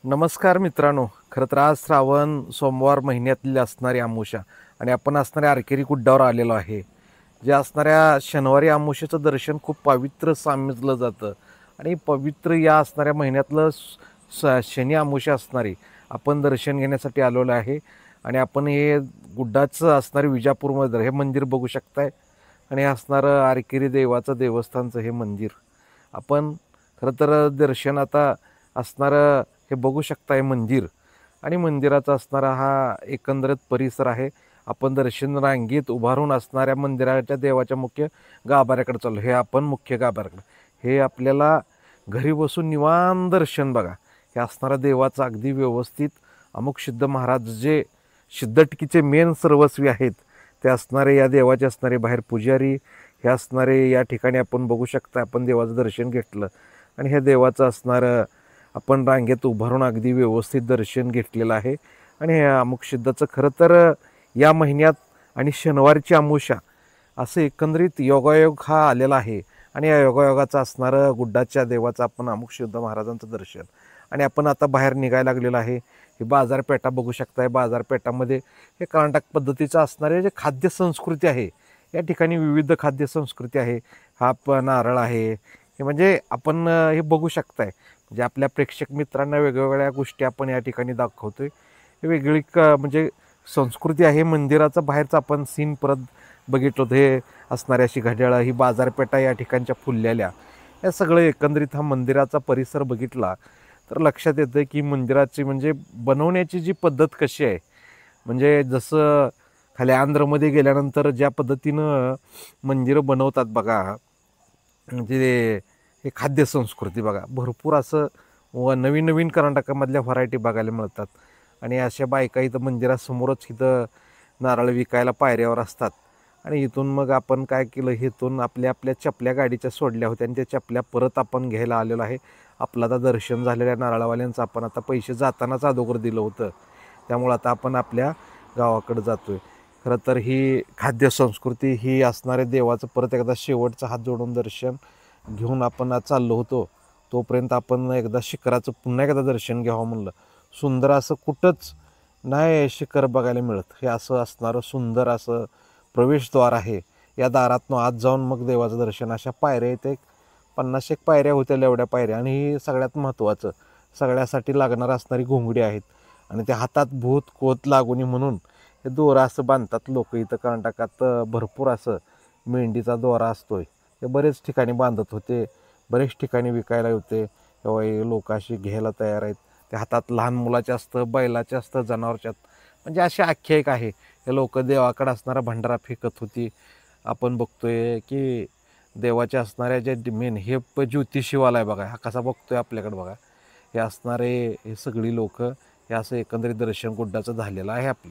नमस्कार मित्रांनो. खरं तर आज श्रावण सोमवार महिन्यातली असणारी अमावस्या आणि आपण असणाऱ्या आरकेरी गुड्डावर आलेलो आहे. जे असणाऱ्या शनिवारी अमावस्येचं दर्शन खूप पवित्र समजलं जातं आणि पवित्र या असणाऱ्या महिन्यातलं शनी अमावस्या असणारी आपण दर्शन घेण्यासाठी आलेलो आहे. आणि आपण हे गुड्डाचं असणारे विजापूरमध्ये हे मंदिर बघू शकताय आणि हे असणारं आरकेरी देवाचं देवस्थानचं हे मंदिर आपण खरं तर दर्शन आता असणारं हे बघू शकताय मंदिर. आणि मंदिराचा असणारा हा एकंदरीत परिसर आहे. आपण दर्शन रांगेत उभारून असणाऱ्या मंदिराच्या देवाच्या मुख्य गाभाऱ्याकडे चाललो. हे आपण मुख्य गाभाऱ्याकडे हे आपल्याला घरी बसून निवांत दर्शन बघा. हे असणारा देवाचं अगदी व्यवस्थित अमुक सिद्ध महाराज जे सिद्धटकीचे मेन सर्वस्वी आहेत ते असणारे या देवाचे असणारे बाहेर पुजारी हे असणारे या ठिकाणी आपण बघू शकता. आपण देवाचं दर्शन घेतलं आणि ह्या देवाचं असणारं आपण रांगेत उभारून अगदी व्यवस्थित दर्शन घेतलेलं आहे. आणि हे अमुक सिद्धाचं खरं तर या महिन्यात आणि शनिवारची अमावस्या असं एकंदरीत योगायोग हा आलेला आहे. आणि या योगायोगाचं असणारं गुड्डाच्या देवाचं आपण अमुक सिद्ध महाराजांचं दर्शन आणि आपण आता बाहेर निघायला लागलेलं आहे. ही बाजारपेठा बघू शकताय. बाजारपेठामध्ये हे कर्नाटक पद्धतीचं असणारे जे खाद्य संस्कृती आहे या ठिकाणी विविध खाद्य संस्कृती आहे. हा नारळ आहे हे म्हणजे आपण हे बघू शकताय. म्हणजे आपल्या प्रेक्षक मित्रांना वेगवेगळ्या गोष्टी आपण या ठिकाणी दाखवतोय. हे वेगळी म्हणजे संस्कृती आहे. मंदिराचा बाहेरचा आपण सीन परत बघितलं हे असणारी अशी घड्याळं ही बाजारपेठा या ठिकाणच्या फुललेल्या या सगळं एकंदरीत हा मंदिराचा परिसर बघितला तर लक्षात येतं की मंदिराची म्हणजे बनवण्याची जी पद्धत कशी आहे. म्हणजे जसं खाली आंध्रमध्ये गेल्यानंतर ज्या पद्धतीनं मंदिरं बनवतात बघा म्हणजे हे खाद्य संस्कृती बघा भरपूर असं व नवीन नवीन कर्नाटकामधल्या व्हरायटी बघायला मिळतात. आणि अशा बायका इथं मंदिरासमोरच इथं नारळ विकायला पायऱ्यावर असतात. आणि इथून मग आपण काय केलं इथून आपल्या आपल्या चपल्या गाडीच्या सोडल्या होत्या आणि त्या चपल्या परत आपण घ्यायला आलेलो आहे. आपलं आता दर्शन झालेल्या नारळवाल्यांचं आपण आता पैसे जातानाच अगोदर दिलं होतं त्यामुळं आता आपण आपल्या गावाकडे जातो आहे. खरं तर ही खाद्य संस्कृती ही असणाऱ्या देवाचं परत एकदा शेवटचा हात जोडून दर्शन घेऊन आपण आज चाललो होतो. तोपर्यंत आपण एकदा शिखराचं पुन्हा एकदा दर्शन घ्यावं म्हणलं. सुंदर असं कुठंच नाही शिखर बघायला मिळत. हे असं असणारं सुंदर असं प्रवेशद्वार आहे. या दारातनं आत जाऊन मग देवाचं दर्शन. अशा पायऱ्या इथे 50 पायऱ्या होत्या एवढ्या पायऱ्या. आणि ही सगळ्यात महत्त्वाचं सगळ्यासाठी लागणार असणारी घोंगडी आहेत. आणि त्या हातात भूत कोत लागूनी म्हणून हे दोरा असं बांधतात लोक इथं कर्नाटकात. भरपूर असं मेंढीचा दोरा असतोय ते बरेच ठिकाणी बांधत होते. बरेच ठिकाणी विकायला होते. तेव्हा हे लोक अशी घ्यायला तयार आहेत. त्या हातात लहान मुलाचे असतं बैलाचे असतं जनावरच्यात म्हणजे अशी आख्यायिका आहे. हे लोक देवाकडे असणारा भंडारा फेकत होती. आपण बघतोय की देवाच्या असणाऱ्या ज्या मेन हे ज्योतिषीवाला आहे बघा हा कसा बघतोय आपल्याकडे बघा. हे असणारे हे सगळी लोक हे असं एकंदरीत दर्शन गुड्डाचं झालेलं आहे आपलं.